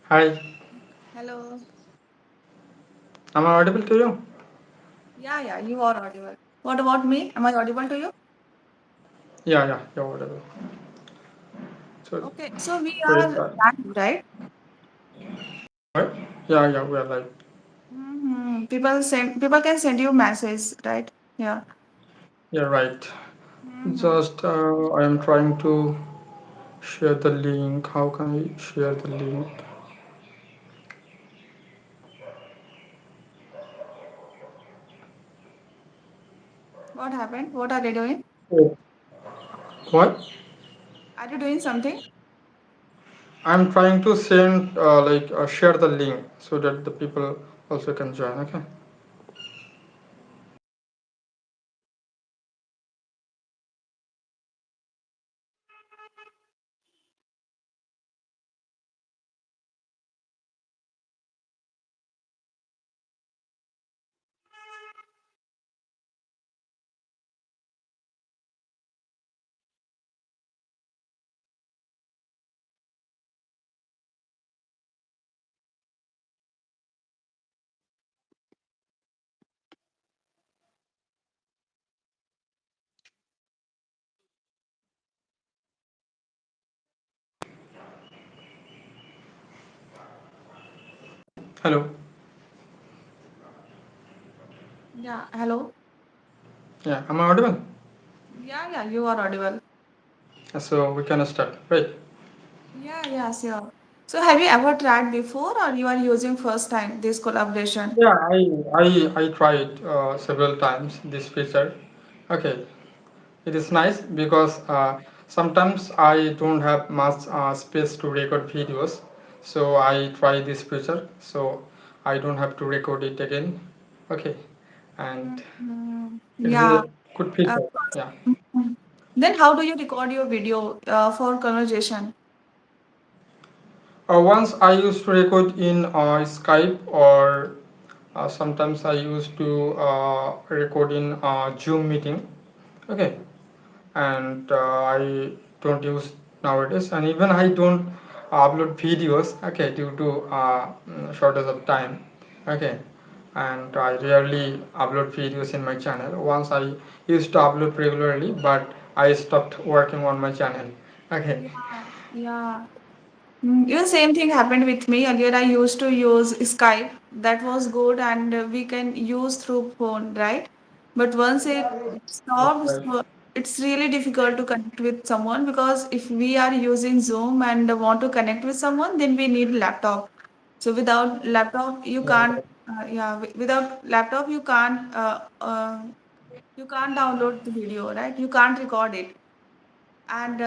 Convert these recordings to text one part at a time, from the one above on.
Hi, Hello. am I audible to you? Yeah, you are audible. What about me? Am I audible to you? Yeah, you're audible. So, Okay, so we great. are live, right? What? Yeah, we are live. People can send you message, right? Yeah. You're right. Mm-hmm. Just I am trying to share the link. How can I share the link? What happened? What are they doing? Oh. What? Are you doing something? I'm trying to send share the link so that the people also can join. Okay. Hello. Yeah. Hello. Yeah, am I audible? Yeah, you are audible. So we can start. Right. Yeah, sure. So have you ever tried before or you are using first time this collaboration? Yeah, I tried several times this feature. Okay. It is nice because sometimes I don't have much space to record videos, so I try this feature, so I don't have to record it again. Okay, and Mm-hmm. it is a Yeah. good Uh, feature. Yeah. mhm. Then how do you record your video for conversation? Once I used to record in Skype, or sometimes I used to record in Zoom meeting. Okay, and I don't use nowadays, and even I don't upload videos, okay, due to shortage of time. Okay, and I rarely upload videos in my channel. Once I used to upload regularly, but I stopped working on my channel. Okay. Yeah. Even same thing happened with me. Earlier, I used to use Skype. That was good, and we can use through phone, right? But once it That's stopped, right. so it's really difficult to connect with someone because if we are using Zoom and want to connect with someone, then we need laptop. So without laptop, you Yeah, can't. Without laptop, you can't download the video, right? You can't record it, and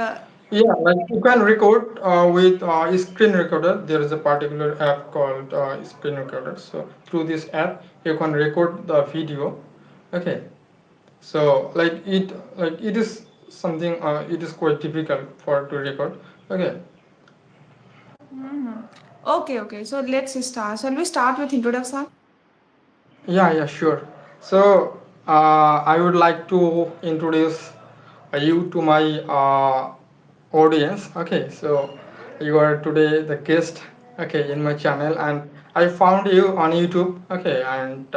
yeah, like you can record with screen recorder. There is a particular app called screen recorder, so through this app you can record the video. Okay, so it is something it is quite difficult for to record. Okay. Mhm. Okay. So let's start. Shall we start with introduction? Yeah, sure. So I would like to introduce you to my audience. Okay, so you are today the guest, okay, in my channel, and I found you on YouTube. Okay, and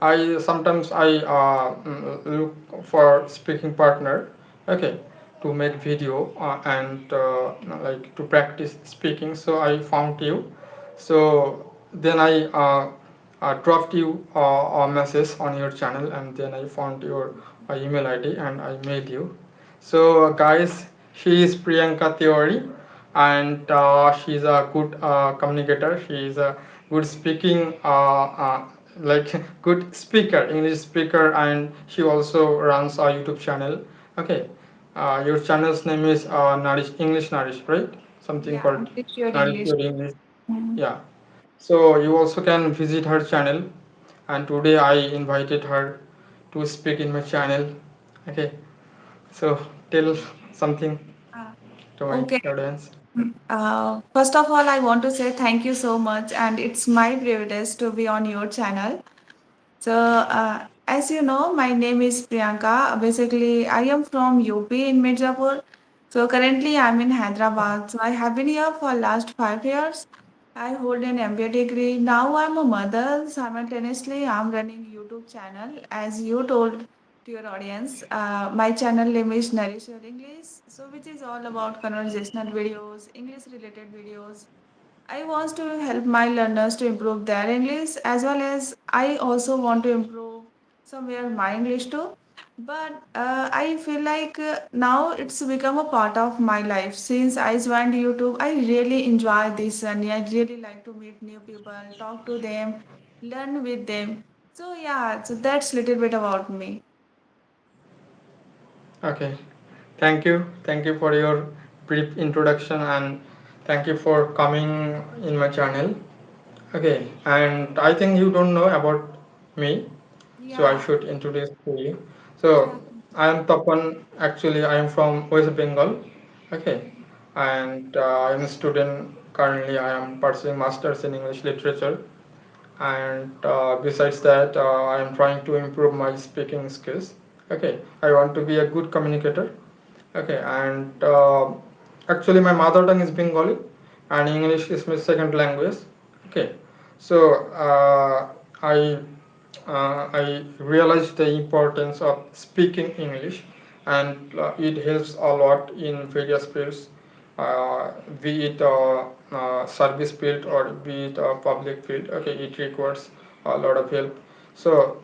I sometimes look for speaking partner. Okay, to make video and like to practice speaking. So I found you. So then I dropped you a message on your channel, and then I found your email ID and I mailed you. So guys, she is Priyanka Tiwari, and she's a good communicator. She is a good speaking like good speaker, English speaker, and she also runs a YouTube channel. Okay, your channel's name is English Nourish, right? Something Yeah, called it's your Nourish English. Your English. Mhm. Yeah, so you also can visit her channel, and today I invited her to speak in my channel. Okay, so tell something Uh, to my okay. audience. First of all, I want to say thank you so much, and it's my privilege to be on your channel. So, as you know, my name is Priyanka. Basically, I am from UP in Mirzapur. So currently, I'm in Hyderabad. So I have been here for last 5 years, I hold an MBA degree. Now I'm a mother. Simultaneously, I'm running YouTube channel. As you told to your audience, my channel name is Nourish Your English. So which is all about conversational videos, English related videos. I want to help my learners to improve their English as well as I also want to improve somewhere my English too. But I feel like now it's become a part of my life. Since I joined YouTube, I really enjoy this and I really like to meet new people, talk to them, learn with them. So yeah, so that's little bit about me. Okay. Thank you for your brief introduction, and thank you for coming in my channel. Okay, and I think you don't know about me, so I Yeah, should introduce to you. yeah. So I am Tapan. Actually, I am from West Bengal. Okay, and I am a student. Currently, I am pursuing masters in English literature, and besides that, I am trying to improve my speaking skills. Okay, I want to be a good communicator. Okay, and actually my mother tongue is Bengali, and English is my second language. Okay, so I realized the importance of speaking English, and it helps a lot in various fields, uh, be it service field or be it a public field. Okay, it requires a lot of help. So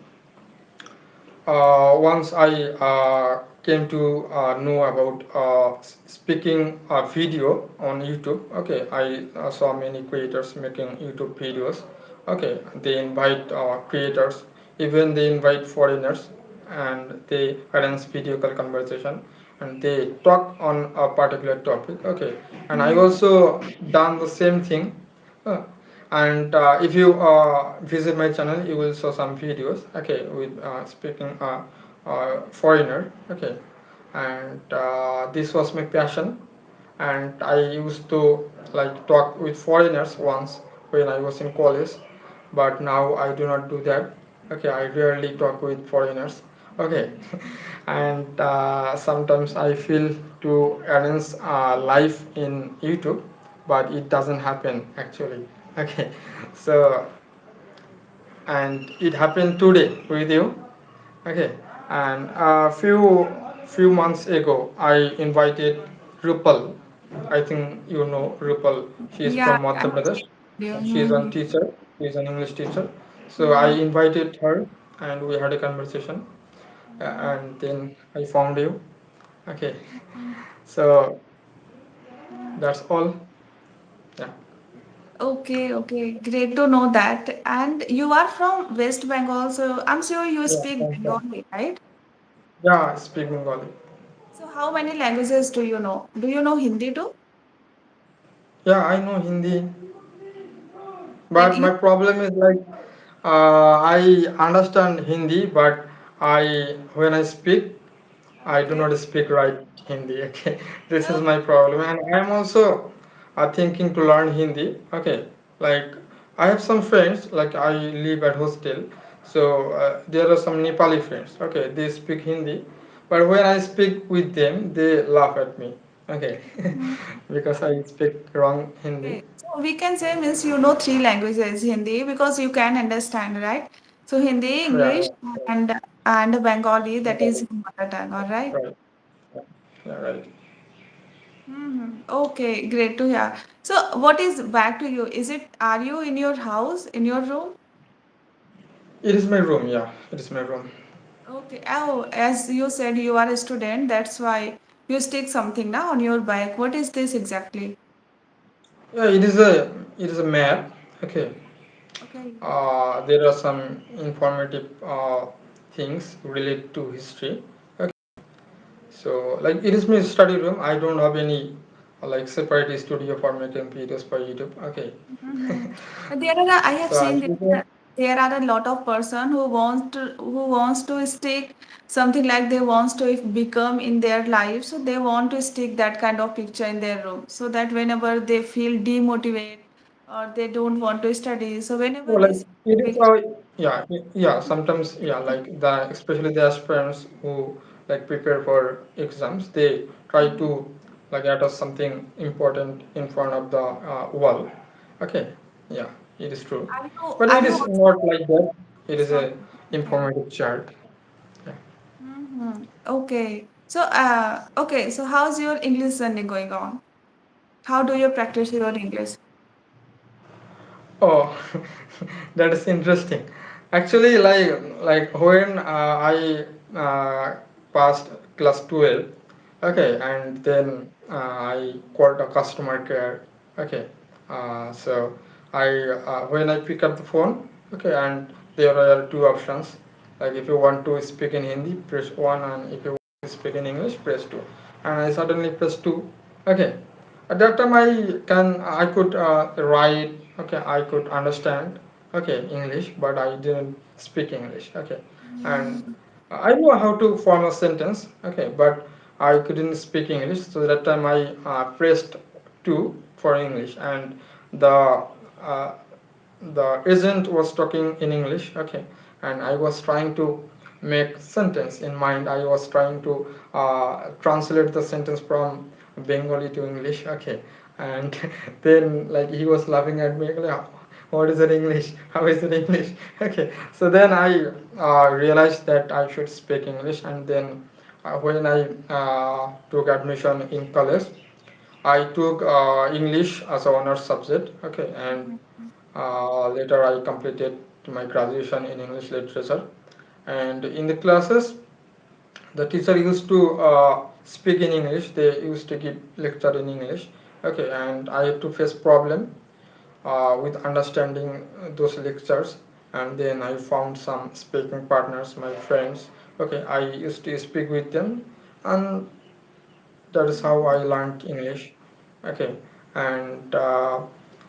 once I came to know about speaking video on YouTube. Okay, I saw many creators making YouTube videos. Okay, they invite creators, even they invite foreigners, and they arrange video call conversation, and they talk on a particular topic. Okay, and I also done the same thing. uh, and if you visit my channel, you will saw some videos. Okay, with speaking foreigner. Okay, and this was my passion, and I used to like talk with foreigners once when I was in college, but now I do not do that. Okay, I rarely talk with foreigners. Okay, and sometimes I feel to arrange live in YouTube, but it doesn't happen actually. Okay, so and it happened today with you. Okay, and a few months ago, I invited Rupal. I think you know Rupal. She is Yeah, from I Madhya have Pradesh. seen video. She is a teacher. She is an English teacher. So I Mm-hmm. invited her, and we had a conversation. And then I found you. Okay, so that's all. Yeah, Okay, okay, great to know that. And you are from West Bengal, so I'm sure you yeah, speak thank you. Bengali, right? Yeah, I speak Bengali. So how many languages do you know? Do you know Hindi too? Yeah, I know Hindi, Like but you? my problem is like I understand Hindi, but I when I speak, I do Okay. not speak right Hindi. Okay, this is Oh, my problem, and I am also thinking to learn Hindi. Okay, like I have some friends, like I live at hostel, so there are some Nepali friends. Okay, they speak Hindi, but when I speak with them, they laugh at me. Okay, mhm. because I speak wrong Hindi. Okay. So we can say means you know three languages, Hindi because you can understand, right? So Hindi, Yeah, English, yeah, and and Bengali, that yeah, is mother tongue, all right? right, yeah, yeah, right. Mm-hmm. Okay, great to hear. So what is back to you? Is it are you in your house, in your room? It is my room. Yeah, it is my room. Okay. Oh, as you said, you are a student. That's why you stick something now on your bike. What is this exactly? Yeah, it is a map. Okay. Okay. There are some informative things related to history. Okay. So like it is my study room. I don't have any like separate studio for making videos for YouTube. Okay. Mm-hmm. There are, I have So I seen prefer. there are a lot of person who wants to stick something like they wants to if become in their life. So they want to stick that kind of picture in their room so that whenever they feel demotivated or they don't want to study, so So whenever they like see it is picture. yeah, yeah, sometimes yeah, like the especially the aspirants who like prepare for exams, they try to like attach something important in front of the wall. Okay. Yeah, it is true. But Are it you is also not like that. It is sorry? a Okay. informative chart. Yeah. Okay. So okay. So how's your English learning going on? How do you practice your English? Oh, that is interesting. Actually, like when I passed class 12, okay, and then I called a customer care. Okay, so I when I pick up the phone, okay, and there are two options. Like if you want to speak in Hindi, press one, and if you want to speak in English, press two. And I suddenly press two. Okay, at that time I could write, okay, I could understand, okay, English, but I didn't speak English, okay. And I know how to form a sentence, okay, but I couldn't speak English. So that time I pressed 2 for English, and the uh, the agent was talking in English, okay, and I was trying to make sentence in mind. I was trying to translate the sentence from Bengali to English, okay, and then like he was laughing at me like, what is it English? How is it English? Okay, so then I realized that I should speak English, and then when I took admission in college, I took English as a honors subject, okay, and later I completed my graduation in English literature. And in the classes, the teacher used to speak in English. They used to give lecture in English. Okay, and I had to face problem with understanding those lectures. And then I found some speaking partners, my friends. Okay, I used to speak with them, and that is how I learned English. Okay, and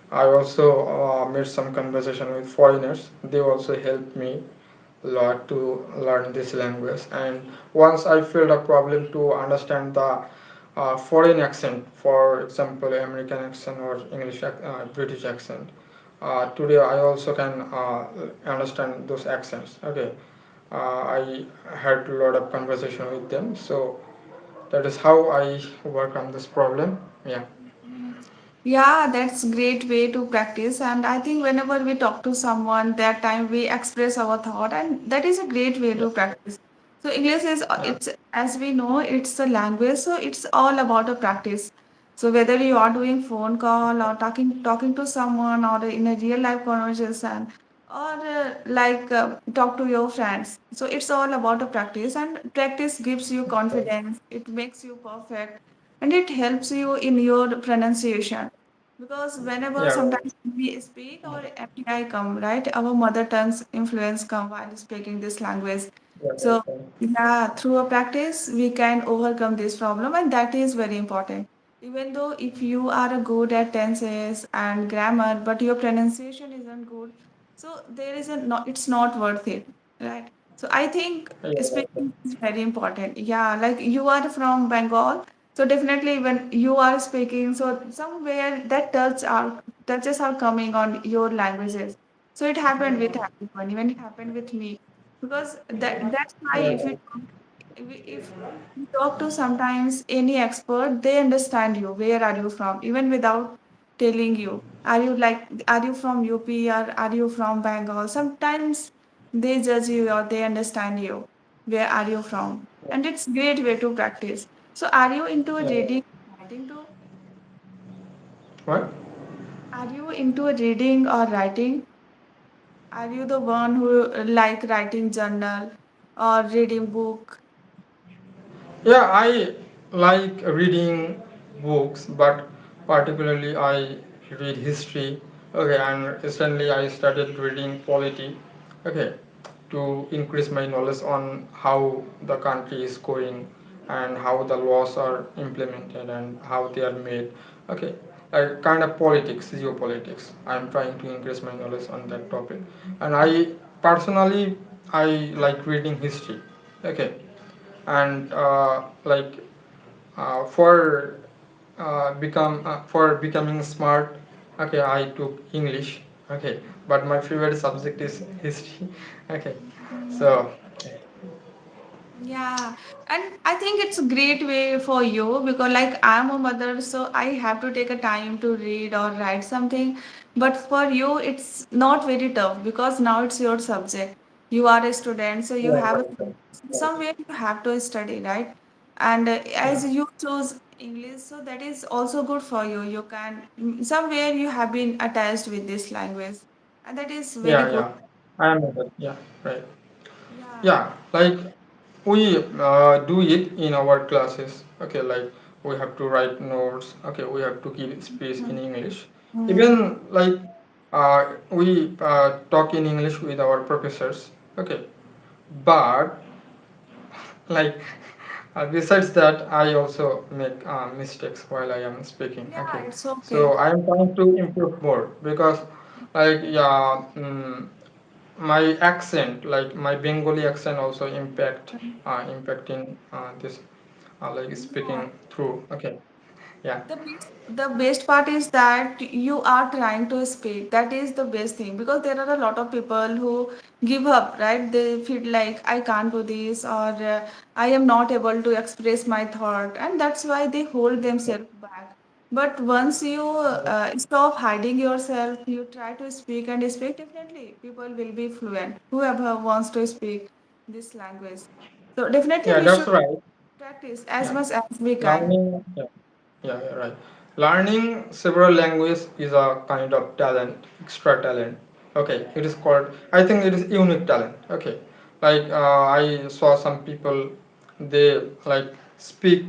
I also made some conversation with foreigners. They also helped me a lot to learn this language. And once I felt a problem to understand the foreign accent, for example, American accent or English, British accent. Today I also can understand those accents. Okay, I had a lot of conversation with them, so that is how I work on this problem. Yeah. Yeah, that's great way to practice. And I think whenever we talk to someone, that time we express our thought, and that is a great way Yeah. to practice. So English is Yeah. it's as we know, it's a language, so it's all about a practice. So whether you are doing phone call or talking to someone or in a real life conversation or talk to your friends. So it's all about a practice, and practice gives you confidence. It makes you perfect, and it helps you in your pronunciation because whenever Yeah. Right. sometimes we speak our MPI come, right, our mother tongue's influence come while speaking this language. Yeah. So Right. yeah, through a practice we can overcome this problem, and that is very important. Even though if you are good at tenses and grammar but your pronunciation isn't good, so there is a not, it's not worth it, right? So I think Yeah. Right. speaking is very important. Yeah, like you are from Bengal, so definitely when you are speaking, so somewhere that touches are coming on your languages. So it happened with everyone, even it happened with me. Because that's why Yeah. if you if you talk to sometimes any expert, they understand you. Where are you from? Even without telling you. Are you from UP or are you from Bengal? Sometimes they judge you or they understand you. Where are you from? And it's great way to practice. So are you into a Yeah. reading writing too? What? Are you into a reading or writing? Are you the one who like writing journal or reading book? Yeah, I like reading books, but particularly I read history. Okay, and recently I started reading polity. Okay, to increase my knowledge on how the country is going and how the laws are implemented and how they are made. Okay, like kind of politics, geopolitics. I'm trying to increase my knowledge on that topic, and I personally I like reading history. Okay, and for becoming smart, okay, I took English, okay, but my favorite subject is history. Okay, so Yeah, and I think it's a great way for you because, like, I'm a mother, so I have to take a time to read or write something. But for you, it's not very tough because now it's your subject. You are a student, so you Yeah, have right, right. somewhere you have to study, right? And Yeah, as you choose English, so that is also good for you. You can somewhere you have been attached with this language, and that is very yeah, good. yeah. I am that. Yeah, right. Yeah. Yeah, like we do it in our classes. Okay, like we have to write notes. Okay, we have to give speech in English. Mm-hmm. Even like we talk in English with our professors. Okay, but like besides that, I also make mistakes while I am speaking. Yeah, Okay, it's okay. so I am trying to improve more because like yeah. My accent, like my Bengali accent, also impacting this like Yeah. speaking through. Okay, yeah, The best part is that you are trying to speak. That is the best thing because there are a lot of people who give up, right? They feel like I can't do this or I am not able to express my thought, and that's why they hold themselves back. But once you stop hiding yourself, you try to speak and speak, definitely people will be fluent. Whoever wants to speak this language. So definitely yeah, we that's should right. practice as Yeah, much as we can. learning. Yeah, right. Learning several languages is a kind of talent, extra talent. Okay, it is called. I think it is unique talent. Okay, like I saw some people, they like speak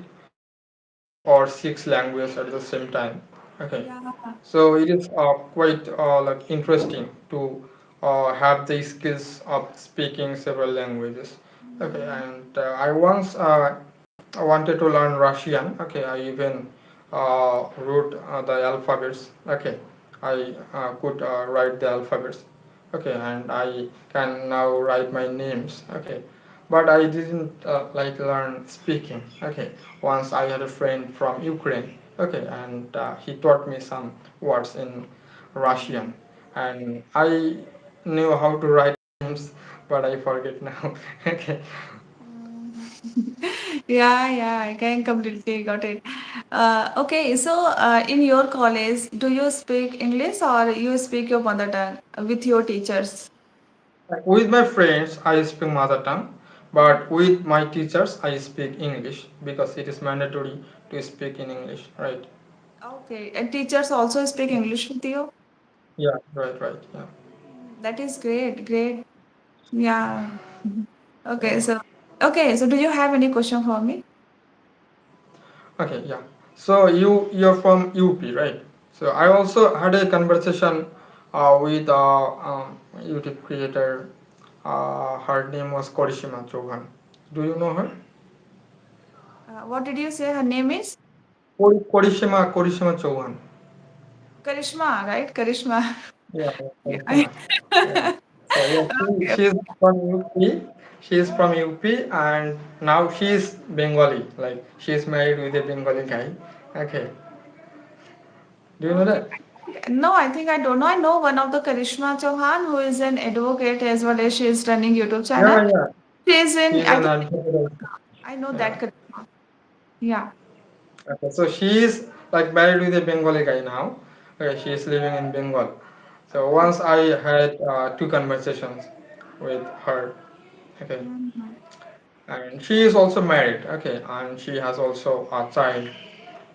five or six languages at the same time. Okay, Yeah. so it is quite like interesting to have the skills of speaking several languages. Okay, Mhm. and I once I wanted to learn Russian. Okay, I even wrote the alphabets. Okay, I could write the alphabets. Okay, and I can now write my names. Okay, but I didn't like learn speaking. Okay, once I had a friend from Ukraine. Okay, and he taught me some words in Russian, and I knew how to write names, but I forget now. Okay. Yeah, yeah, I can completely got it. Okay, so in your college, do you speak English or you speak your mother tongue with your teachers? With my friends, I speak mother tongue, but with my teachers, I speak English because it is mandatory to speak in English, right? Okay, and teachers also speak English with you? Yeah, right, right. Yeah. That is great, great. Yeah. Mhm. Okay, So, so do you have any question for me? okay, yeah. So you're from UP, right? So I also had a conversation with YouTube creator. Her name was Korishima Chauhan. Do you know her? What did you say her name is? Korishima Chauhan. Karishma, right? Karishma. Yeah, Yeah. Korishima. Yeah. So yeah, Okay. she's from UP. She's from UP, and now she's Bengali. Like she's married with a Bengali guy. Okay. Do you know Okay. that? No, I think I don't know. I know one of the Karishma Chauhan who is an advocate as well as she is running YouTube channel. Yeah, yeah. She is in, She's I an think, advocate also. I know Yeah. that Karishma. Yeah. Okay. So she is like married with a Bengali guy now. Okay. She is living in Bengal. So Oh. once I had two conversations with her. Okay. Mhm. And she is also married. Okay. And she has also a child.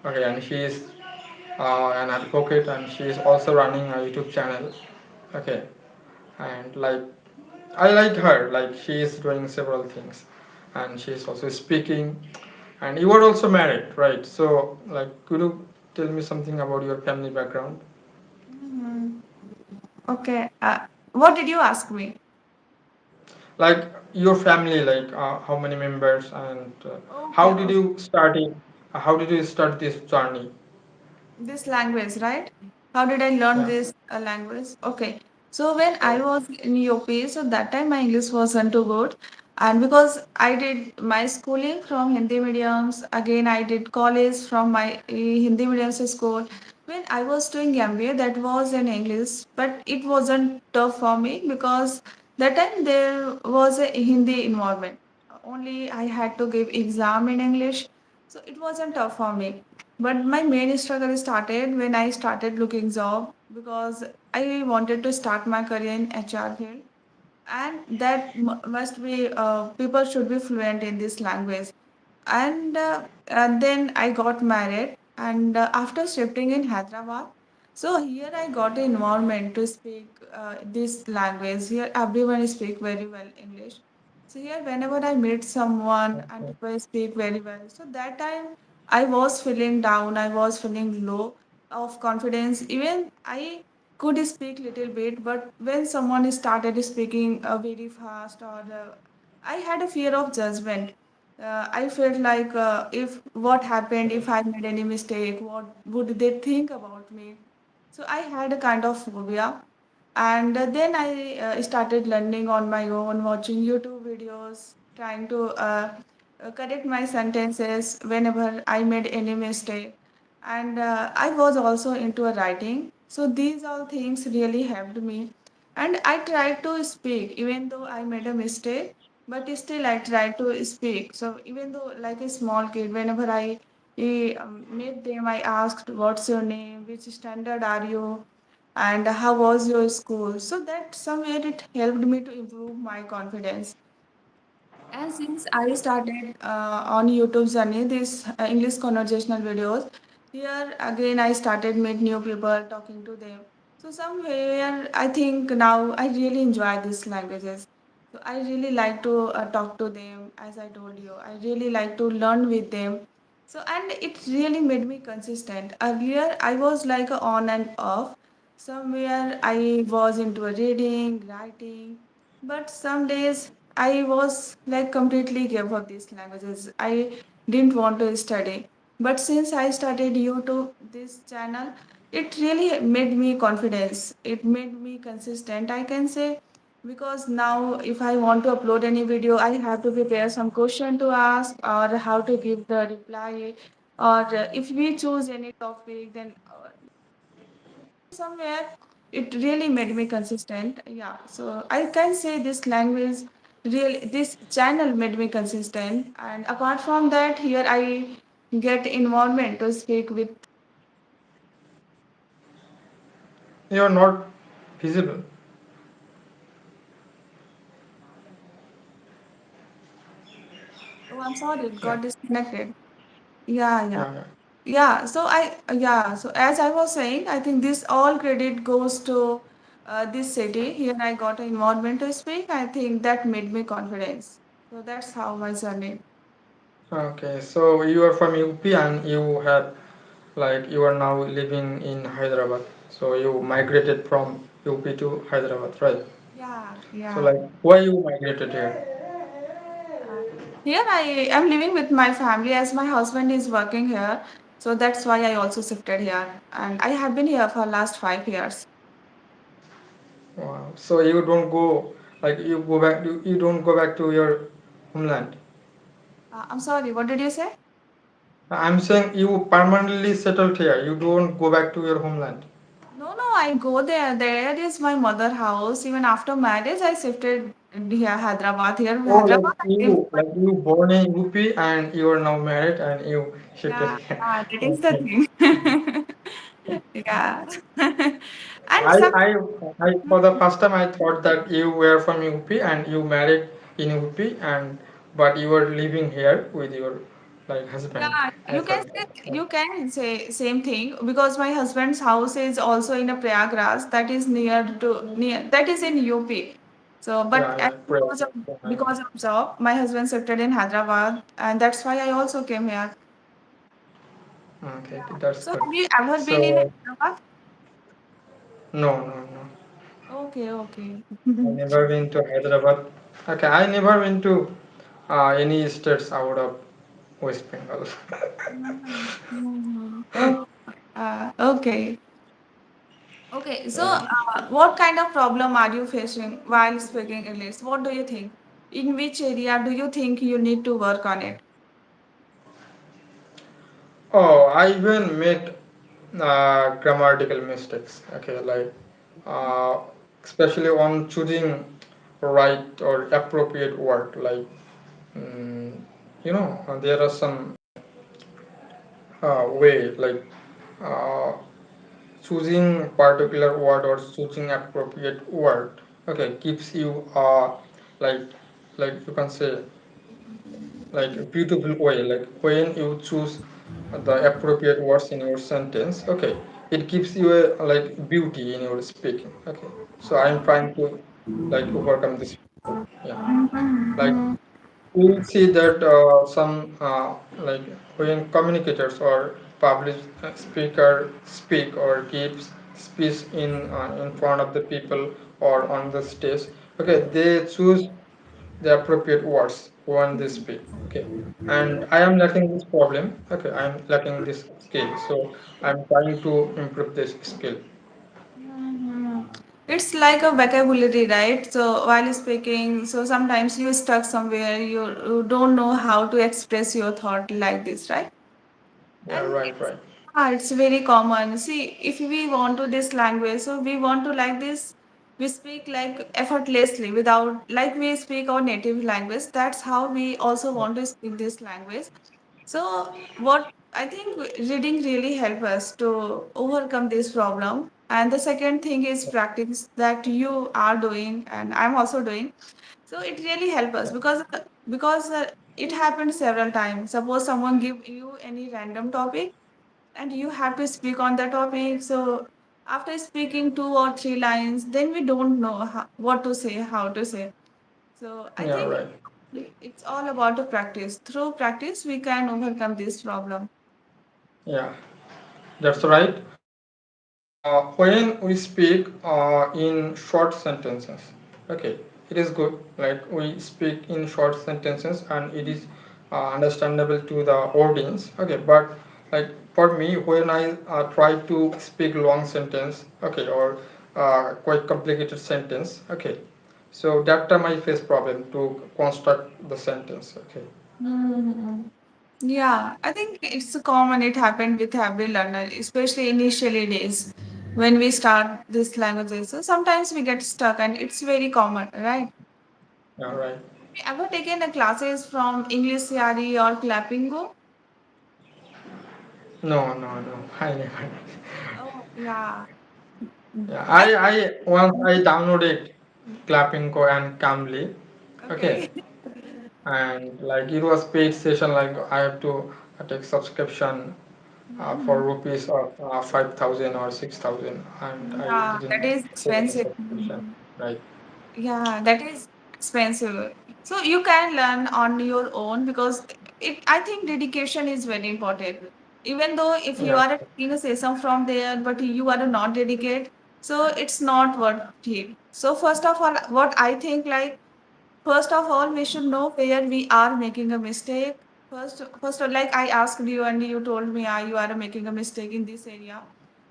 Okay. And she is an advocate, and she is also running a YouTube channel. Okay, and like I like her. Like she is doing several things, and she is also speaking. And you are also married, right? So, like, could you tell me something about your family background? Mhm. Okay. What did you ask me? Like your family, like how many members, and Okay. how did you start it? How did you start this journey? This language, right? How did I learn Yeah. this language? Okay. So when I was in UP, so that time my English wasn't too good. And because I did my schooling from Hindi mediums, again I did college from my Hindi medium school. When I was doing MBA, that was in English, but it wasn't tough for me because that time there was a Hindi involvement. only I had to give exam in English. So it wasn't tough for me. But my main struggle started when I started looking job because I wanted to start my career in HR field, and that must be people should be fluent in this language. And then I got married, and after shifting in Hyderabad, so here I got an environment to speak this language. Here everyone speak very well English. So here whenever I meet someone and Okay. people speak very well, so that time I was feeling down, I was feeling low of confidence. Even I could speak little bit, but when someone started speaking very fast, or I had a fear of judgment. I felt like if what happened if I made any mistake, what would they think about me? So I had a kind of phobia, and then I started learning on my own, watching YouTube videos, trying to correct my sentences whenever I made any mistake. And I was also into writing. So these all things really helped me. And I tried to speak, even though I made a mistake, but still I tried to speak. So even though like a small kid, whenever I met them, I asked, "What's your name? Which standard are you? And how was your school?" So that somewhere it helped me to improve my confidence. And since I started on YouTube journey, this English conversational videos, here again I started meet new people, talking to them. So somewhere I think now I really enjoy these languages. So I really like to talk to them, as I told you. I really like to learn with them. So and it really made me consistent. Earlier I was like a on and off. Somewhere I was into a reading, writing, but some days I was like completely gave up these languages. I didn't want to study. But since I started YouTube, this channel, it really made me confidence. It made me consistent, I can say, because now if I want to upload any video, I have to prepare some question to ask, or how to give the reply, or if we choose any topic, then somewhere it really made me consistent. Yeah, so I can say this language really, this channel made me consistent. And apart from that, here I get environment to speak with. You are not visible. Oh, I'm sorry, it Yeah. got disconnected. Yeah, yeah. Yeah. Yeah. Yeah, so as I was saying, I think this all credit goes to this city. Here I got an environment to speak. I think that made me confidence. So that's how my journey. Okay. So you are from UP and you had like you are now living in Hyderabad. So you migrated from UP to Hyderabad, right? Yeah, So yeah. like why you migrated here? Uh, Here I am living with my family, as my husband is working here. So that's why I also shifted here. And I have been here for last 5 years. Wow. So you don't go like you go back you don't go back to your homeland. I'm sorry, what did you say? I'm saying you permanently settled here. You don't go back to your homeland. No, no, I go there. There is my mother house. Even after marriage, I shifted here, Hyderabad. Here, Oh, Hyderabad, I live with my, like you born in UP and you are now married and you shifted yeah, here. yeah, that is the Okay. thing. Yeah. And I, some, I, for the first time I thought that you were from UP and you married in UP and but you were living here with your like husband. yeah, I thought that. you can say same thing, because my husband's house is also in a Prayagraj, that is near, that is in UP. So, but Yeah, yeah, great. because of job, my husband shifted in Hyderabad, and that's why I also came here. Okay, Yeah. that's So good. have you ever been in So Hyderabad? no, no, no. Okay, okay. I never been to Hyderabad. Okay, I never been to any states out of West Bengal. Mhm, mhm. Oh, okay. Okay, so Yeah. what kind of problem are you facing while speaking English? What do you think? In which area do you think you need to work on it? Oh, I even made grammatical mistakes. Okay, like uh, especially on choosing right or appropriate word. Like mm, there are some way like uh, choosing particular word or choosing appropriate word, okay, keeps you like like you can say like a beautiful way, like when you choose the appropriate words in your sentence, okay, it gives you a like beauty in your speaking, okay. So I'm trying to like overcome this problem. Yeah, like Mhm. we will see that some like when communicators or public speaker speak or gives speech in front of the people or on the stage, okay, they choose the appropriate words when they speak, okay. And I am lacking this problem, okay, I am lacking this skill, so I'm trying to improve this skill. Mhm. It's like a vocabulary, right? So while speaking, so sometimes you stuck somewhere, you don't know how to express your thought like this, right? Yeah, And right, right. it's very common. See, if we want to this language, so we want to like this, we speak like effortlessly without like we speak our native language. That's how we also want to speak this language. So what I think reading really help us to overcome this problem. And the second thing is practice that you are doing and I'm also doing. So it really help us because it happened several times. Suppose someone give you any random topic and you have to speak on the topic. So after speaking 2 or 3 lines, then we don't know what to say, how to say. So I Yeah, think right. it's all about the practice. Through practice, we can overcome this problem. Yeah, that's right. When we speak in short sentences, okay, it is good. Like we speak in short sentences, and it is understandable to the audience. Okay, but like for me, when I try to speak long sentence, okay, or quite complicated sentence, okay, so that time I face problem to construct the sentence. Okay. Mhm. Yeah, I think it's common. It happened with every learner, especially initially days when we start this languages. So sometimes we get stuck, and it's very common, right? Yeah, right. Have you ever taken a classes from English CRE or Clapping Go? No, no, no. I never. Oh, yeah. Yeah, I I once I downloaded Clappingco and Cambly, okay, okay. and like it was paid session. Like I have to take subscription for Mhm. rupees of 5,000 or 6,000, and I Yeah, didn't that is take the expensive. subscription. Right. Yeah, that is expensive. So you can learn on your own because I think dedication is very important. Even though if you Yeah. are taking a session from there, but you are not dedicated, so it's not worth it. So first of all, what I think like first of all, we should know where we are making a mistake. Like I asked you and you told me, you are making a mistake in this area.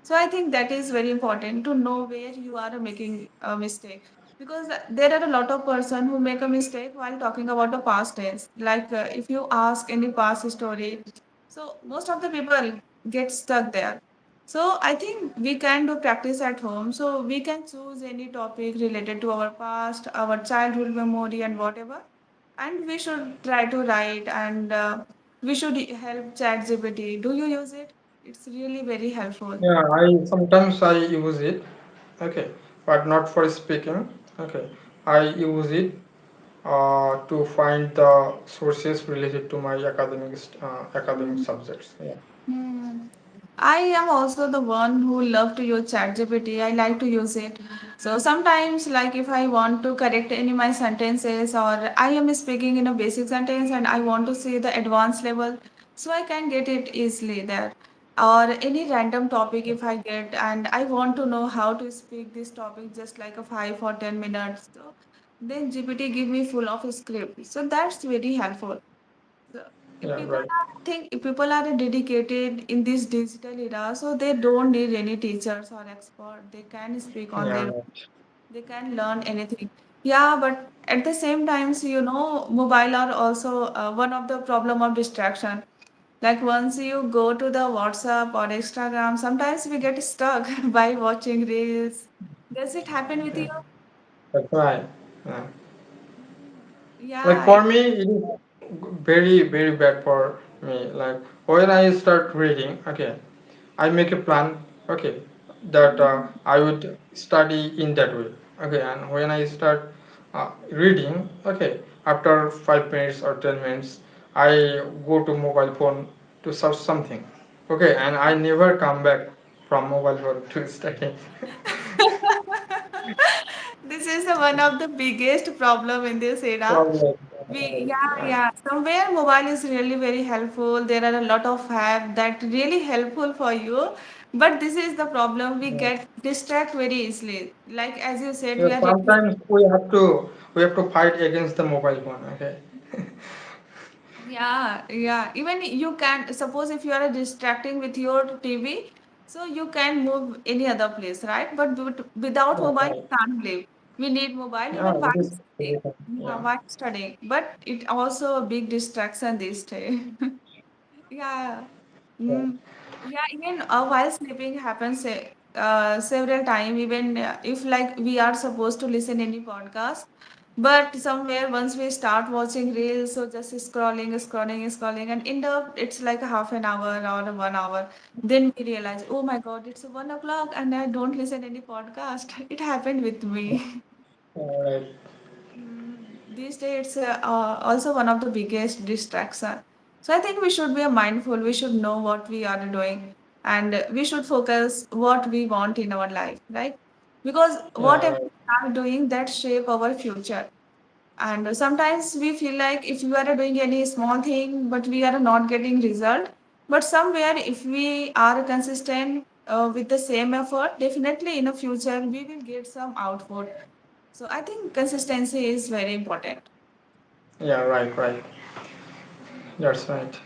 So I think that is very important to know where you are making a mistake because there are a lot of person who make a mistake while talking about the past tense. Like if you ask any past story, so most of the people get stuck there. So I think we can do practice at home. So we can choose any topic related to our past, our childhood memory, and whatever. And we should try to write and we should help ChatGPT. Do you use it? It's really very helpful. Yeah, I sometimes I use it, okay, but not for speaking. Okay, I use it to find the sources related to my academic subjects. Yeah. Hmm. I am also the one who love to use ChatGPT. I like to use it. So sometimes, like if I want to correct any my sentences or I am speaking in a basic sentence and I want to see the advanced level, so I can get it easily there. Or any random topic if I get and I want to know how to speak this topic just like a 5 or 10 minutes. So then GPT give me full of a script. So that's very helpful. So if Yeah, right. people are dedicated in this digital era, so they don't need any teachers or expert. They can speak on Yeah, their own. right. They can learn anything. Yeah, but at the same time, so, mobile are also one of the problem of distraction. Like once you go to the WhatsApp or Instagram, sometimes we get stuck by watching reels. Does it happen with Yeah, you? that's right. Yeah. Mm, Like yeah, for me, it is. very bad for me. Like when I start reading, okay, I make a plan, okay, that I would study in that way, okay, and when I start reading, okay, after 5 minutes or 10 minutes, I go to mobile phone to search something, okay, and I never come back from mobile phone to study. This is the one of the biggest problem in this era. Problem. Yeah, Yeah. Somewhere mobile is really very helpful. There are a lot of apps that really helpful for you. But this is the problem. We yeah. get distract very easily. Like as you said, Yeah, we are really. sometimes we have to fight against the mobile phone, okay. Yeah. Even you can suppose if you are distracting with your TV, so you can move any other place, right? But without Yeah, mobile, right. you can't live. We need mobile Yeah, even it while is studying. everything. Yeah, Yeah. while studying. But it also a big distraction these days. Yeah. Yeah. Mm. Yeah, even while sleeping happens several times, even if like we are supposed to listen any podcast, but somewhere once we start watching reels, so just scrolling, and end up it's like a half an hour or 1 hour. Then we realize, oh my God, it's 1 o'clock and I don't listen any podcast. It happened with me. All right. These days, it's also one of the biggest distraction. So I think we should be mindful. We should know what we are doing, and we should focus what we want in our life, right? Because Yeah, whatever right. we are doing, that shape our future. And sometimes we feel like if we are doing any small thing, but we are not getting result. But somewhere, if we are consistent with the same effort, definitely in the future we will get some output. So I think consistency is very important. Yeah, right. That's right.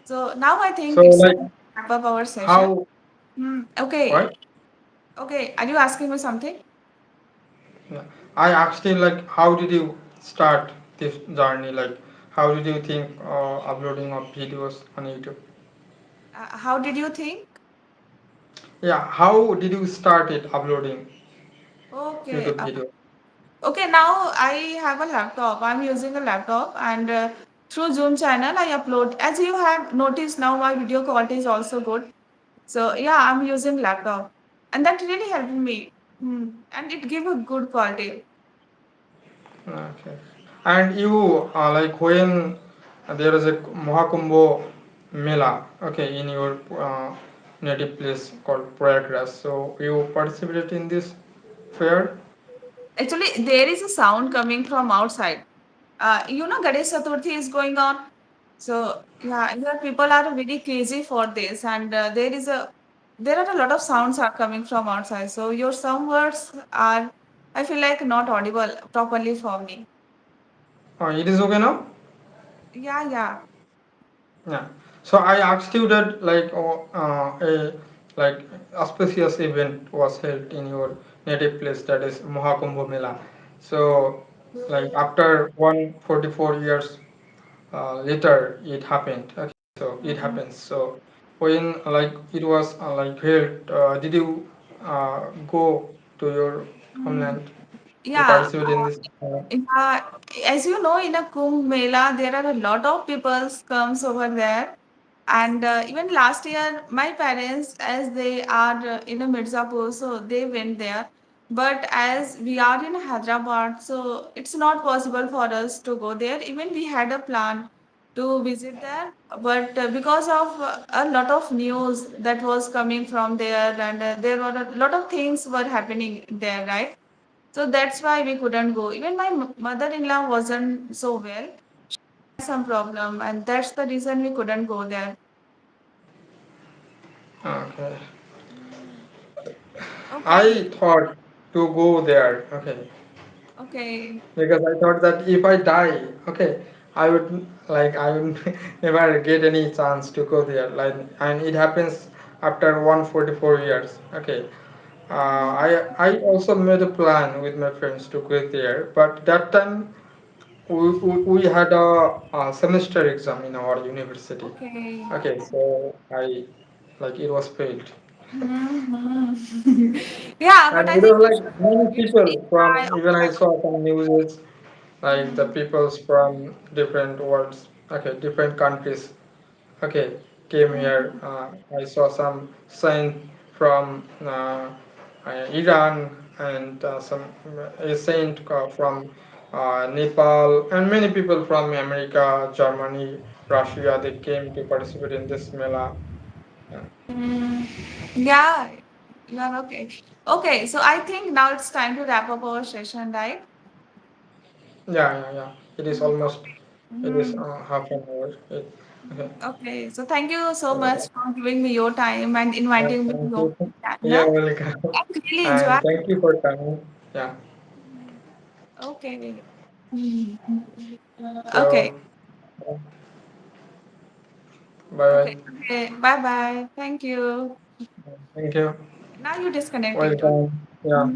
So now I So think it's like time to wrap up our session. how Okay. what? Okay. Are you asking me something? Yeah. I asked you like how did you start this journey? Like how did you think uploading of videos on YouTube? How did you think? Yeah, how did you start it uploading Okay. YouTube video? Okay. Now I have a laptop. I'm using a laptop, and through Zoom channel I upload. As you have noticed, now my video quality is also good. So yeah, I'm using laptop, and that really helped me. And it gave a good quality. Okay. And you like when there is a Mahakumbho Mela, okay, in your native place called Prayagraj. So you participated in this fair? Actually, there is a sound coming from outside. Ganesh Chaturthi is going on. So yeah, here people are very crazy for this, and there are a lot of sounds are coming from outside. So your some words are, I feel like not audible properly for me. It is okay now? Yeah. Yeah. So I asked you that like a like auspicious event was held in your native place, that is Mahakumbh Mela. So like after 144 years later it happened. Okay, so it Mhm. happens. So when like it was like held, did you go to your Mm. homeland to Yeah, participate in this? yeah. As you know, in a Kumbh Mela, there are a lot of people comes over there. And even last year, my parents, as they are in a Mirzapur, so they went there. But as we are in Hyderabad, so it's not possible for us to go there. Even we had a plan to visit there, but because of a lot of news that was coming from there, and there were a lot of things were happening there, right? So that's why we couldn't go. Even my mother-in-law wasn't so well, some problem, and that's the reason we couldn't go there. Okay. Mm. Okay, I thought to go there. Okay. okay. Because I thought that if I die, okay, I would never get any chance to go there. Like, and it happens after 144 years. Okay, I also made a plan with my friends to go there, but that time we had a semester exam in our university. Okay. Okay, so I like it was failed, Hmm. Yeah, but and I it think was like many you should people enjoy from all even I kinds. saw some news. like the peoples from different worlds, okay, different countries, okay, came here. I saw some saint from Iran, and some a saint from Nepal, and many people from America, Germany, Russia. They came to participate in this mela. Yeah, Mm, yeah, you are okay. Okay, so I think now it's time to wrap up our session, right? yeah. It is almost. It is Mhm. half an hour. Okay. Okay, so thank you so much So, for giving me your time and inviting me to thank your you. channel. You're welcome. I really And enjoyed. thank you for coming. Yeah. Okay. Mhm. Okay. So, bye bye. Okay. Okay. Bye bye. Thank you. Thank you. Now you disconnect it. Welcome. Yeah.